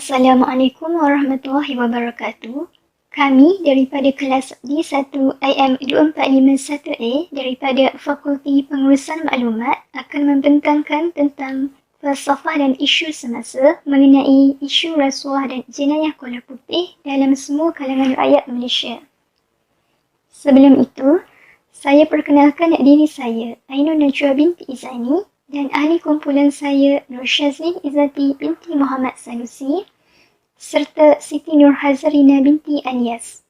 Assalamualaikum warahmatullahi wabarakatuh. Kami daripada kelas D1 IM 2451A daripada Fakulti Pengurusan Maklumat akan membentangkan tentang falsafah dan isu semasa mengenai isu rasuah dan jenayah kolor putih dalam semua kalangan rakyat Malaysia. Sebelum itu, saya perkenalkan diri saya, Ainun Najwa binti Izani, dan ahli kumpulan saya Nur Syazlin Izzati binti Muhammad Sanusi serta Siti Nur Hazarina binti Alias.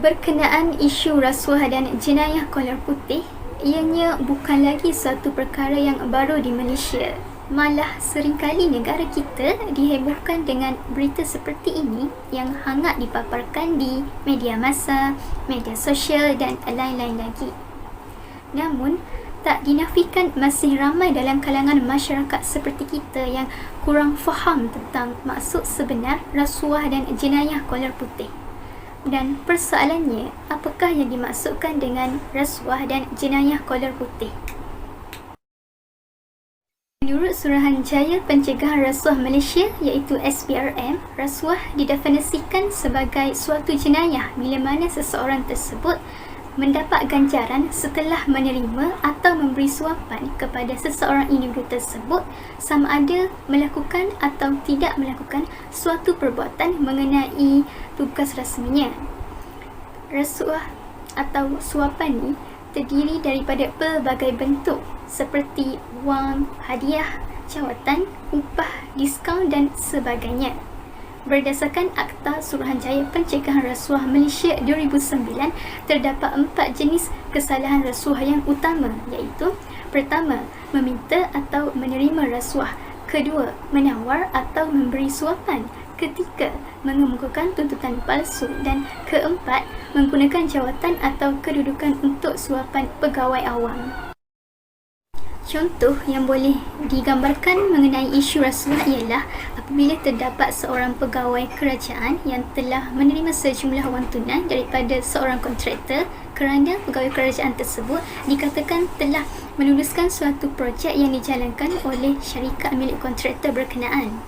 Berkenaan isu rasuah dan jenayah kolor putih, ianya bukan lagi satu perkara yang baru di Malaysia. Malah seringkali negara kita dihebohkan dengan berita seperti ini yang hangat dipaparkan di media massa, media sosial dan lain-lain lagi. Namun, tak dinafikan masih ramai dalam kalangan masyarakat seperti kita yang kurang faham tentang maksud sebenar rasuah dan jenayah kolor putih. Dan persoalannya, apakah yang dimaksudkan dengan rasuah dan jenayah kolor putih? Menurut Suruhanjaya Pencegahan Rasuah Malaysia iaitu SPRM, rasuah didefinisikan sebagai suatu jenayah bila mana seseorang tersebut mendapat ganjaran setelah menerima atau memberi suapan kepada seseorang individu tersebut sama ada melakukan atau tidak melakukan suatu perbuatan mengenai tugas rasminya. Rasuah atau suapan ni terdiri daripada pelbagai bentuk seperti wang, hadiah, jawatan, upah, diskaun dan sebagainya. Berdasarkan Akta Suruhanjaya Pencegahan Rasuah Malaysia 2009, terdapat 4 jenis kesalahan rasuah yang utama iaitu: pertama, meminta atau menerima rasuah; kedua, menawar atau memberi suapan; ketiga, mengemukakan tuntutan palsu; dan keempat, menggunakan jawatan atau kedudukan untuk suapan pegawai awam. Contoh yang boleh digambarkan mengenai isu rasuah ialah apabila terdapat seorang pegawai kerajaan yang telah menerima sejumlah wang tunai daripada seorang kontraktor kerana pegawai kerajaan tersebut dikatakan telah meluluskan suatu projek yang dijalankan oleh syarikat milik kontraktor berkenaan.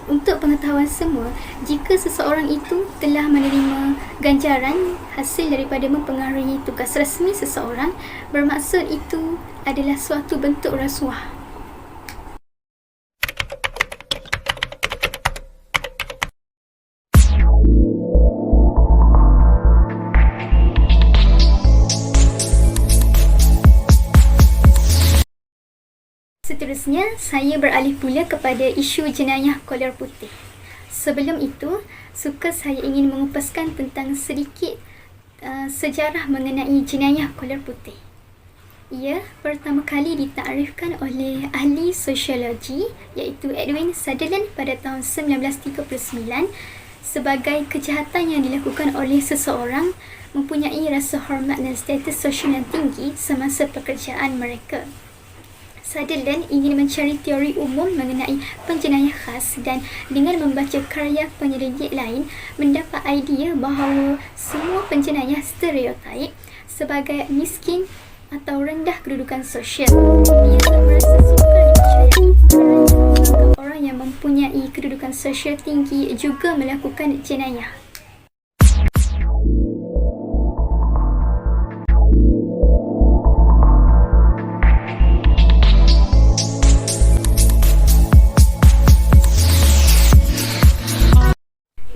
Untuk pengetahuan semua, jika seseorang itu telah menerima ganjaran hasil daripada mempengaruhi tugas rasmi seseorang, bermaksud itu adalah suatu bentuk rasuah. Seterusnya, saya beralih pula kepada isu jenayah kolor putih. Sebelum itu, suka saya ingin mengupaskan tentang sedikit sejarah mengenai jenayah kolor putih. Ia pertama kali ditakrifkan oleh ahli sosiologi iaitu Edwin Sutherland pada tahun 1939 sebagai kejahatan yang dilakukan oleh seseorang mempunyai rasa hormat dan status sosial yang tinggi semasa pekerjaan mereka. Sutherland ingin mencari teori umum mengenai penjenayah khas dan dengan membaca karya penyelidik lain mendapat idea bahawa semua penjenayah stereotip sebagai miskin atau rendah kedudukan sosial. Ia merasa sukar dipercayai kerana orang yang mempunyai kedudukan sosial tinggi juga melakukan jenayah.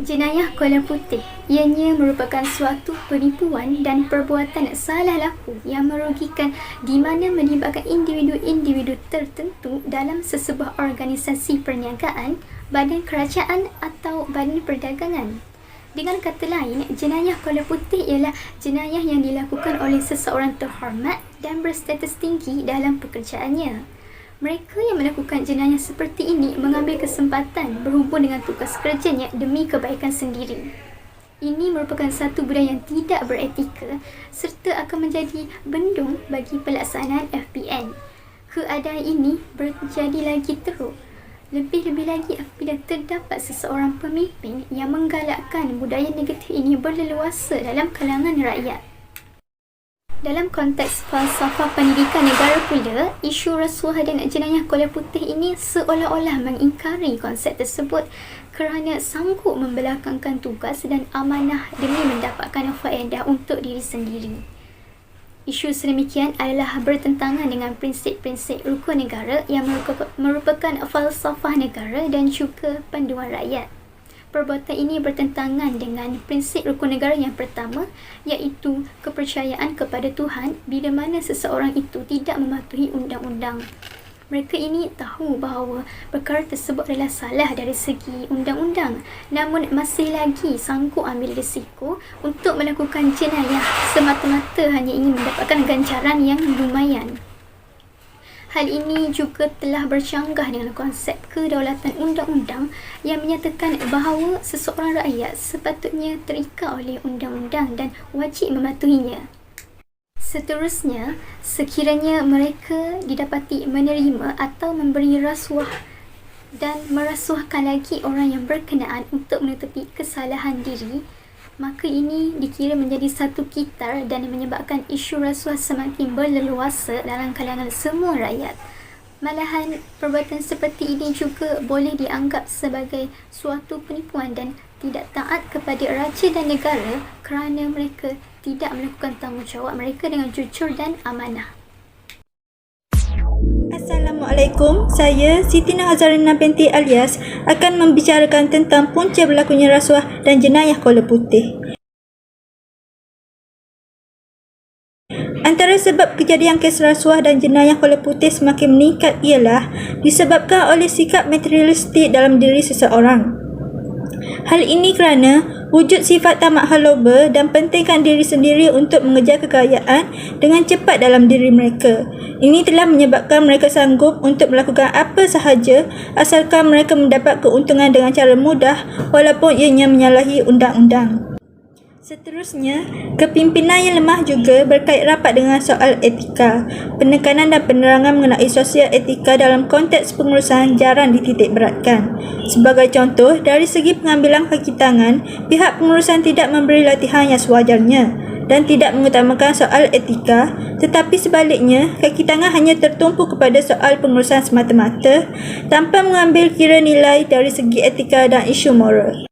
Jenayah kolor putih ianya merupakan suatu penipuan dan perbuatan salah laku yang merugikan di mana melibatkan individu-individu tertentu dalam sesebuah organisasi perniagaan, badan kerajaan atau badan perdagangan. Dengan kata lain, jenayah kolor putih ialah jenayah yang dilakukan oleh seseorang terhormat dan berstatus tinggi dalam pekerjaannya. Mereka yang melakukan jenayah seperti ini mengambil kesempatan berhubung dengan tugas kerjanya demi kebaikan sendiri. Ini merupakan satu budaya yang tidak beretika serta akan menjadi bendung bagi pelaksanaan FPN. Keadaan ini berjadi lagi teruk. Lebih-lebih lagi apabila terdapat seseorang pemimpin yang menggalakkan budaya negatif ini berleluasa dalam kalangan rakyat. Dalam konteks falsafah pendidikan negara pula, isu rasuah dan jenayah kolor putih ini seolah-olah mengingkari konsep tersebut kerana sanggup membelakangkan tugas dan amanah demi mendapatkan faedah untuk diri sendiri. Isu sedemikian adalah bertentangan dengan prinsip-prinsip rukun negara yang merupakan falsafah negara dan juga panduan rakyat. Perbuatan ini bertentangan dengan prinsip rukun negara yang pertama, iaitu kepercayaan kepada Tuhan bila mana seseorang itu tidak mematuhi undang-undang. Mereka ini tahu bahawa perkara tersebut adalah salah dari segi undang-undang, namun masih lagi sanggup ambil risiko untuk melakukan jenayah semata-mata hanya ingin mendapatkan ganjaran yang lumayan. Hal ini juga telah bercanggah dengan konsep kedaulatan undang-undang yang menyatakan bahawa seseorang rakyat sepatutnya terikat oleh undang-undang dan wajib mematuhinya. Seterusnya, sekiranya mereka didapati menerima atau memberi rasuah dan merasuahkan lagi orang yang berkenaan untuk menutupi kesalahan diri, maka ini dikira menjadi satu kitar dan menyebabkan isu rasuah semakin berleluasa dalam kalangan semua rakyat. Malahan, perbuatan seperti ini juga boleh dianggap sebagai suatu penipuan dan tidak taat kepada raja dan negara kerana mereka tidak melakukan tanggungjawab mereka dengan jujur dan amanah. Assalamualaikum, saya Siti Nazarina binti Alias akan membicarakan tentang punca berlakunya rasuah dan jenayah kolor putih. Antara sebab kejadian kes rasuah dan jenayah kolor putih semakin meningkat ialah disebabkan oleh sikap materialistik dalam diri seseorang. Hal ini kerana wujud sifat tamak haloba dan pentingkan diri sendiri untuk mengejar kekayaan dengan cepat dalam diri mereka. Ini telah menyebabkan mereka sanggup untuk melakukan apa sahaja asalkan mereka mendapat keuntungan dengan cara mudah walaupun ianya menyalahi undang-undang. Seterusnya, kepimpinan yang lemah juga berkait rapat dengan soal etika. Penekanan dan penerangan mengenai sosial etika dalam konteks pengurusan jarang dititik beratkan. Sebagai contoh, dari segi pengambilan kaki tangan, pihak pengurusan tidak memberi latihan yang sewajarnya dan tidak mengutamakan soal etika, tetapi sebaliknya, kaki tangan hanya tertumpu kepada soal pengurusan semata-mata tanpa mengambil kira nilai dari segi etika dan isu moral.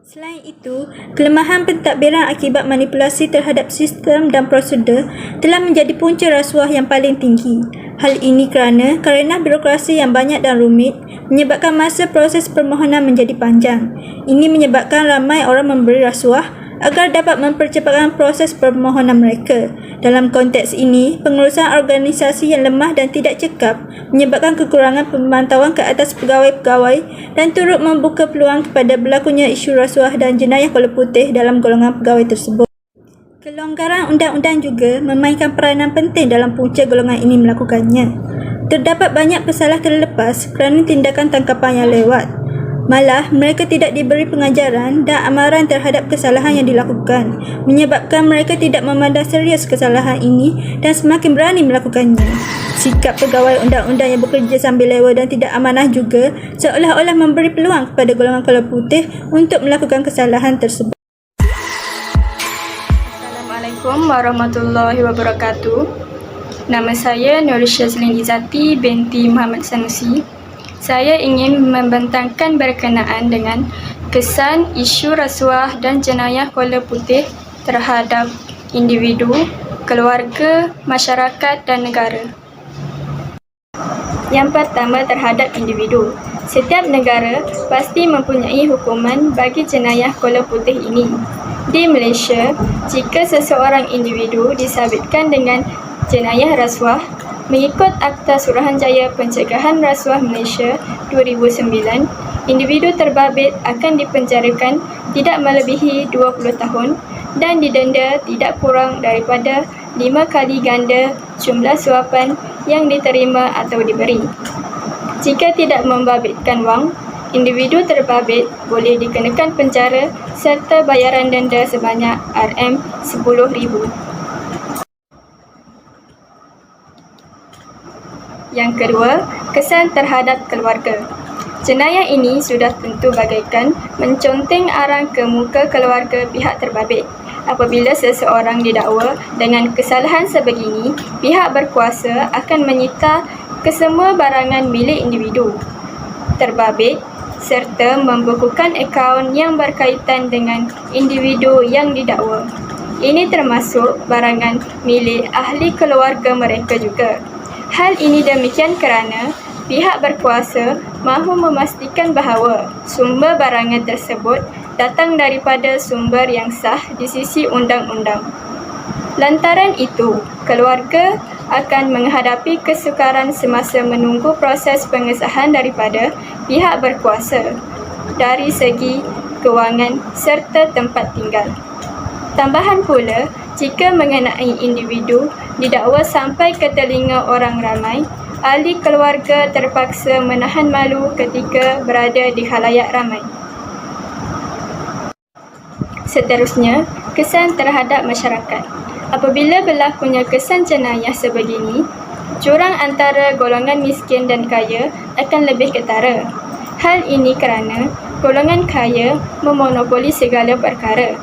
Selain itu, kelemahan pentadbiran akibat manipulasi terhadap sistem dan prosedur telah menjadi punca rasuah yang paling tinggi. Hal ini kerana birokrasi yang banyak dan rumit menyebabkan masa proses permohonan menjadi panjang. Ini menyebabkan ramai orang memberi rasuah agar dapat mempercepatkan proses permohonan mereka. Dalam konteks ini, pengurusan organisasi yang lemah dan tidak cekap menyebabkan kekurangan pemantauan ke atas pegawai-pegawai dan turut membuka peluang kepada berlakunya isu rasuah dan jenayah kolor putih dalam golongan pegawai tersebut. Kelonggaran undang-undang juga memainkan peranan penting dalam punca golongan ini melakukannya. Terdapat banyak pesalah terlepas kerana tindakan tangkapan yang lewat. Malah, mereka tidak diberi pengajaran dan amaran terhadap kesalahan yang dilakukan, menyebabkan mereka tidak memandang serius kesalahan ini dan semakin berani melakukannya. Sikap pegawai undang-undang yang bekerja sambil lewa dan tidak amanah juga seolah-olah memberi peluang kepada golongan kolor putih untuk melakukan kesalahan tersebut. Assalamualaikum warahmatullahi wabarakatuh. Nama saya Nur Syazlin Izati binti Muhammad Sanusi. Saya ingin membentangkan berkenaan dengan kesan isu rasuah dan jenayah kolor putih terhadap individu, keluarga, masyarakat dan negara. Yang pertama, terhadap individu. Setiap negara pasti mempunyai hukuman bagi jenayah kolor putih ini. Di Malaysia, jika seseorang individu disabitkan dengan jenayah rasuah, mengikut Akta Suruhanjaya Pencegahan Rasuah Malaysia 2009, individu terbabit akan dipenjarakan tidak melebihi 20 tahun dan didenda tidak kurang daripada 5 kali ganda jumlah suapan yang diterima atau diberi. Jika tidak membabitkan wang, individu terbabit boleh dikenakan penjara serta bayaran denda sebanyak RM10,000. Yang kedua, kesan terhadap keluarga. Jenayah ini sudah tentu bagaikan menconteng arang ke muka keluarga pihak terbabit. Apabila seseorang didakwa dengan kesalahan sebegini, pihak berkuasa akan menyita kesemua barangan milik individu terbabit serta membukukan akaun yang berkaitan dengan individu yang didakwa. Ini termasuk barangan milik ahli keluarga mereka juga. Hal ini demikian kerana pihak berkuasa mahu memastikan bahawa sumber barangan tersebut datang daripada sumber yang sah di sisi undang-undang. Lantaran itu, keluarga akan menghadapi kesukaran semasa menunggu proses pengesahan daripada pihak berkuasa dari segi kewangan serta tempat tinggal. Tambahan pula, jika mengenai individu didakwa sampai ke telinga orang ramai, ahli keluarga terpaksa menahan malu ketika berada di khalayak ramai. Seterusnya, kesan terhadap masyarakat. Apabila berlakunya kesan jenayah sebegini, jurang antara golongan miskin dan kaya akan lebih ketara. Hal ini kerana golongan kaya memonopoli segala perkara.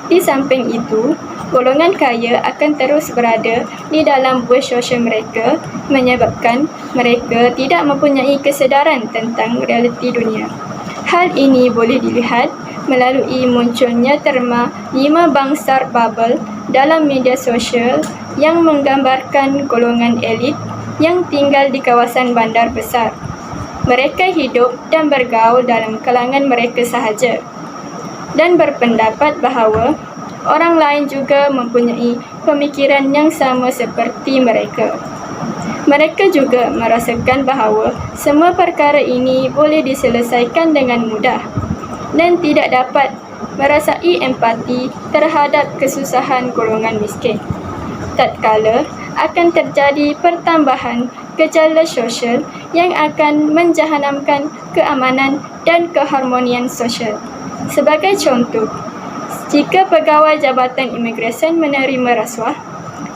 Di samping itu, golongan kaya akan terus berada di dalam buih sosial mereka menyebabkan mereka tidak mempunyai kesedaran tentang realiti dunia. Hal ini boleh dilihat melalui munculnya terma 5 bangsar bubble dalam media sosial yang menggambarkan golongan elit yang tinggal di kawasan bandar besar. Mereka hidup dan bergaul dalam kalangan mereka sahaja dan berpendapat bahawa orang lain juga mempunyai pemikiran yang sama seperti mereka. Mereka juga merasakan bahawa semua perkara ini boleh diselesaikan dengan mudah dan tidak dapat merasai empati terhadap kesusahan golongan miskin. Tatkala akan terjadi pertambahan gejala sosial yang akan menjahanamkan keamanan dan keharmonian sosial. Sebagai contoh, jika pegawai Jabatan Imigresen menerima rasuah,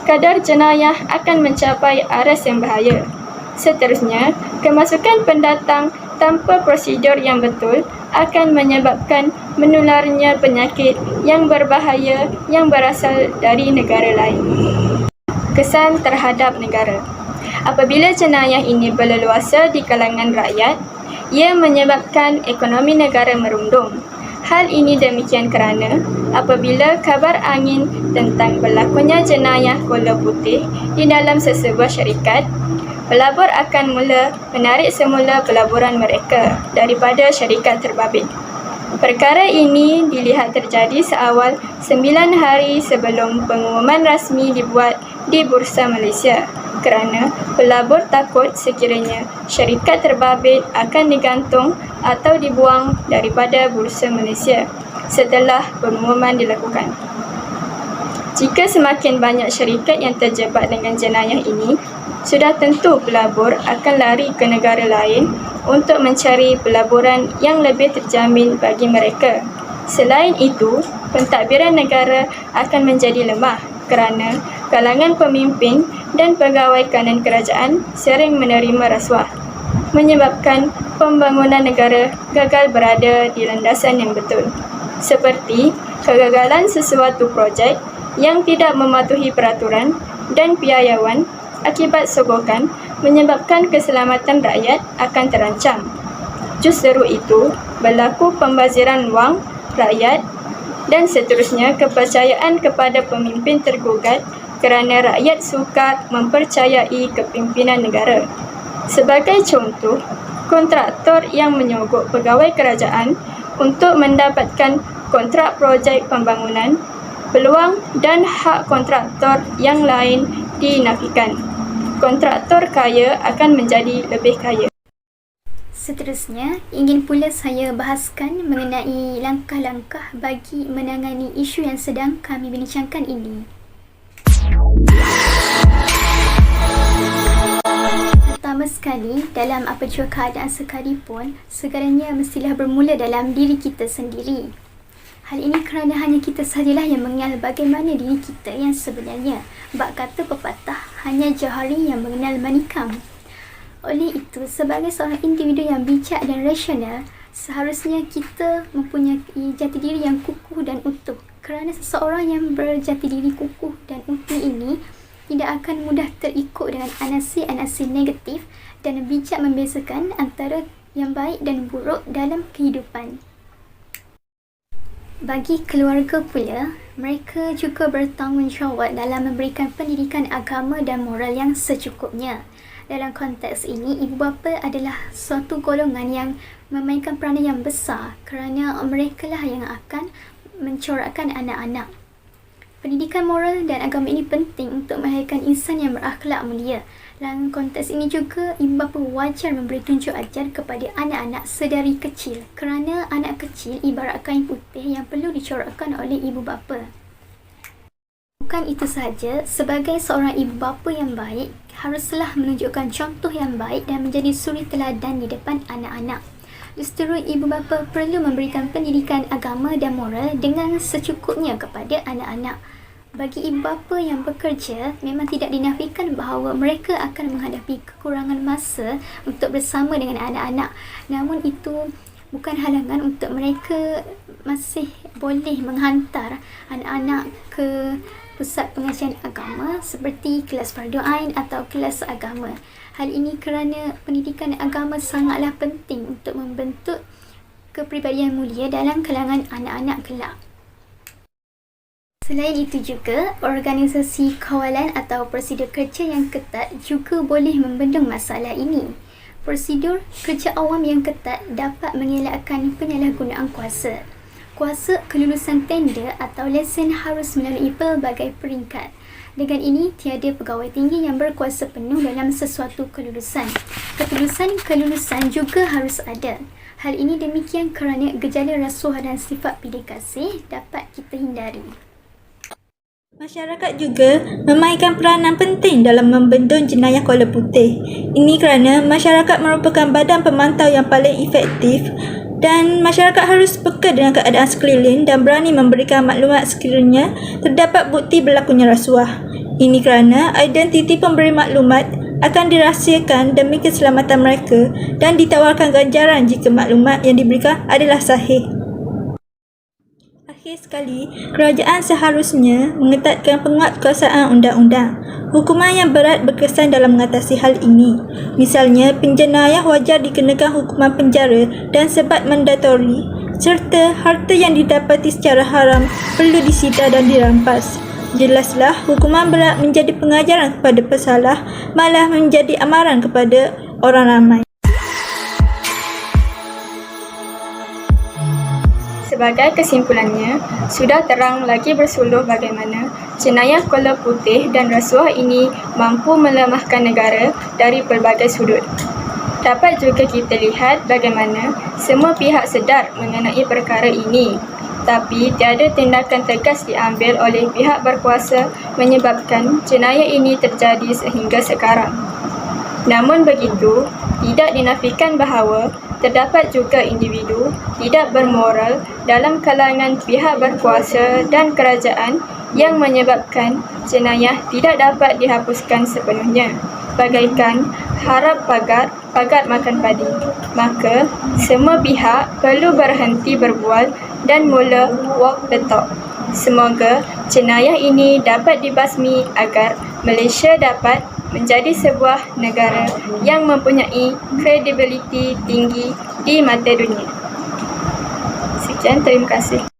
kadar jenayah akan mencapai aras yang bahaya. Seterusnya, kemasukan pendatang tanpa prosedur yang betul akan menyebabkan menularnya penyakit yang berbahaya yang berasal dari negara lain. Kesan terhadap negara. Apabila jenayah ini berleluasa di kalangan rakyat, ia menyebabkan ekonomi negara merundung. Hal ini demikian kerana apabila kabar angin tentang berlakunya jenayah gula putih di dalam sesebuah syarikat, pelabur akan mula menarik semula pelaburan mereka daripada syarikat terbabit. Perkara ini dilihat terjadi seawal 9 hari sebelum pengumuman rasmi dibuat di Bursa Malaysia kerana pelabur takut sekiranya syarikat terbabit akan digantung atau dibuang daripada Bursa Malaysia setelah pengumuman dilakukan. Jika semakin banyak syarikat yang terjebak dengan jenayah ini, sudah tentu pelabur akan lari ke negara lain untuk mencari pelaburan yang lebih terjamin bagi mereka. Selain itu, pentadbiran negara akan menjadi lemah kerana kalangan pemimpin dan pegawai kanan kerajaan sering menerima rasuah, menyebabkan pembangunan negara gagal berada di landasan yang betul. Seperti kegagalan sesuatu projek yang tidak mematuhi peraturan dan piawaian akibat sogokan menyebabkan keselamatan rakyat akan terancam. Justru itu, berlaku pembaziran wang rakyat dan seterusnya kepercayaan kepada pemimpin tergugat kerana rakyat sukar mempercayai kepimpinan negara. Sebagai contoh, kontraktor yang menyogok pegawai kerajaan untuk mendapatkan kontrak projek pembangunan, peluang dan hak kontraktor yang lain dinafikan. Kontraktor kaya akan menjadi lebih kaya. Seterusnya, ingin pula saya bahaskan mengenai langkah-langkah bagi menangani isu yang sedang kami bincangkan ini. Pertama sekali, dalam apa jua keadaan sekalipun, segalanya mestilah bermula dalam diri kita sendiri. Hal ini kerana hanya kita sahajalah yang mengenal bagaimana diri kita yang sebenarnya. Bak kata pepatah, hanya jauhari yang mengenal manikam. Oleh itu, sebagai seorang individu yang bijak dan rasional, seharusnya kita mempunyai jati diri yang kukuh dan utuh. Kerana seseorang yang berjati diri kukuh dan utuh ini tidak akan mudah terikut dengan anasi-anasi negatif dan bijak membezakan antara yang baik dan buruk dalam kehidupan. Bagi keluarga pula, mereka juga bertanggungjawab dalam memberikan pendidikan agama dan moral yang secukupnya. Dalam konteks ini, ibu bapa adalah suatu golongan yang memainkan peranan yang besar kerana mereka lah yang akan mencorakkan anak-anak. Pendidikan moral dan agama ini penting untuk melahirkan insan yang berakhlak mulia. Dalam konteks ini juga, ibu bapa wajar memberi tunjuk ajar kepada anak-anak sedari kecil kerana anak kecil ibarat kain putih yang perlu dicorakkan oleh ibu bapa. Bukan itu sahaja, sebagai seorang ibu bapa yang baik, haruslah menunjukkan contoh yang baik dan menjadi suri teladan di depan anak-anak. Justru ibu bapa perlu memberikan pendidikan agama dan moral dengan secukupnya kepada anak-anak. Bagi ibu bapa yang bekerja, memang tidak dinafikan bahawa mereka akan menghadapi kekurangan masa untuk bersama dengan anak-anak. Namun itu bukan halangan untuk mereka masih boleh menghantar anak-anak ke pusat pengajian agama seperti kelas fardu ain atau kelas agama. Hal ini kerana pendidikan agama sangatlah penting untuk membentuk kepribadian mulia dalam kalangan anak-anak kelak. Selain itu juga, organisasi kawalan atau prosedur kerja yang ketat juga boleh membendung masalah ini. Prosedur kerja awam yang ketat dapat mengelakkan penyalahgunaan kuasa. Kuasa kelulusan tender atau lesen harus melalui pelbagai peringkat. Dengan ini, tiada pegawai tinggi yang berkuasa penuh dalam sesuatu kelulusan. Ketulusan kelulusan juga harus ada. Hal ini demikian kerana gejala rasuah dan sifat pilih kasih dapat kita hindari. Masyarakat juga memainkan peranan penting dalam membendung jenayah Kuala Putih. Ini kerana masyarakat merupakan badan pemantau yang paling efektif dan masyarakat harus peka dengan keadaan sekeliling dan berani memberikan maklumat sekiranya terdapat bukti berlakunya rasuah. Ini kerana identiti pemberi maklumat akan dirahsiakan demi keselamatan mereka dan ditawarkan ganjaran jika maklumat yang diberikan adalah sahih. Akhir sekali, kerajaan seharusnya mengetatkan penguatkuasaan undang-undang. Hukuman yang berat berkesan dalam mengatasi hal ini. Misalnya, penjenayah wajar dikenakan hukuman penjara dan sebat mandatori, serta harta yang didapati secara haram perlu disita dan dirampas. Jelaslah, hukuman berat menjadi pengajaran kepada pesalah, malah menjadi amaran kepada orang ramai. Sebagai kesimpulannya, sudah terang lagi bersuluh bagaimana jenayah Kuala Putih dan rasuah ini mampu melemahkan negara dari pelbagai sudut. Dapat juga kita lihat bagaimana semua pihak sedar mengenai perkara ini, tapi tiada tindakan tegas diambil oleh pihak berkuasa menyebabkan jenayah ini terjadi sehingga sekarang. Namun begitu, tidak dinafikan bahawa terdapat juga individu tidak bermoral dalam kalangan pihak berkuasa dan kerajaan yang menyebabkan jenayah tidak dapat dihapuskan sepenuhnya, bagaikan harap pagat makan padi. Maka, semua pihak perlu berhenti berbual dan mula walk the talk. Semoga jenayah ini dapat dibasmi agar Malaysia dapat menjadi sebuah negara yang mempunyai kredibiliti tinggi di mata dunia. Sekian, terima kasih.